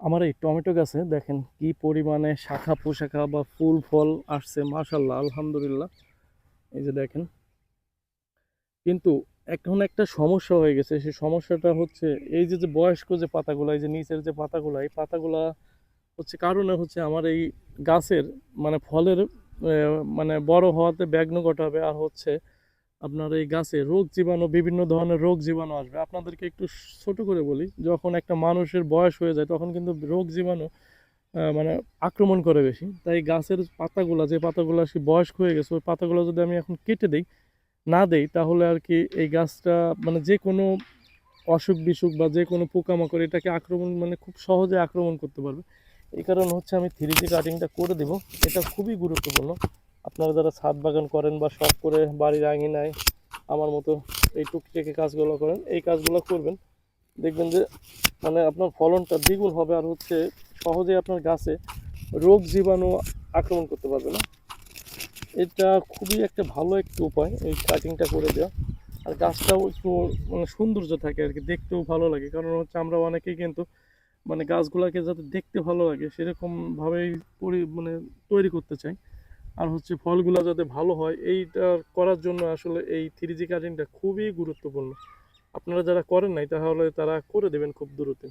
আমার এই টমেটো গাছে দেখেন কি পরিমাণে শাখা পোশাখা বা ফুল ফল আসছে, মাশাল্লাহ আলহামদুলিল্লাহ। এই যে দেখেন, কিন্তু এখন একটা সমস্যা হয়ে গেছে। সেই সমস্যাটা হচ্ছে এই যে যে বয়স্ক যে পাতাগুলা, এই যে নিচের যে পাতাগুলা, এই পাতাগুলা হচ্ছে কারণে হচ্ছে আমার এই গাছের মানে ফলের মানে বড় হওয়াতে ব্যাঘ্ন ঘটাবে। আর হচ্ছে আপনার এই গাছে রোগ জীবাণু, বিভিন্ন ধরনের রোগ জীবাণু আসবে। আপনাদেরকে একটু ছোট করে বলি, যখন একটা মানুষের বয়স হয়ে যায় তখন কিন্তু রোগ জীবাণু মানে আক্রমণ করে বেশি। তাই গাছের পাতাগুলা, যে পাতাগুলো আর কি বয়স্ক হয়ে গেছে, ওই পাতাগুলো যদি আমি এখন কেটে দেই, না দেই, তাহলে আর কি এই গাছটা মানে যে কোনো অসুখ বিসুখ বা যে কোনো পোকামাকড় এটাকে আক্রমণ মানে খুব সহজে আক্রমণ করতে পারবে। এই কারণে হচ্ছে আমি 3G কাটিংটা করে দেব। এটা খুবই গুরুত্বপূর্ণ। আপনারা যারা ছাদ বাগান করেন বা শখ করে বাড়ির আঙিনায় আমার মতো এই টুকিটাকি কাজগুলো করেন, এই কাজগুলো করবেন, দেখবেন যে মানে আপনার ফলনটা দ্বিগুণ হবে। আর হচ্ছে সহজে আপনার গাছে রোগ জীবাণু আক্রমণ করতে পারবে না। এটা খুবই একটা ভালো একটা উপায় এই কাটিংটা করে দেওয়া। আর গাছটাও একটু মানে সৌন্দর্য থাকে আর কি, দেখতেও ভালো লাগে। কারণ হচ্ছে আমরা অনেকেই কিন্তু মানে গাছগুলোকে যাতে দেখতে ভালো লাগে সেরকম ভাবেই মানে তৈরি করতে চাই। আর হচ্ছে ফলগুলো যাতে ভালো হয় এইটা করার জন্য আসলে এই 3G কাটিংটা খুবই গুরুত্বপূর্ণ। আপনারা যারা করেন নাই তাহলে তারা করে দেবেন খুব দ্রুত।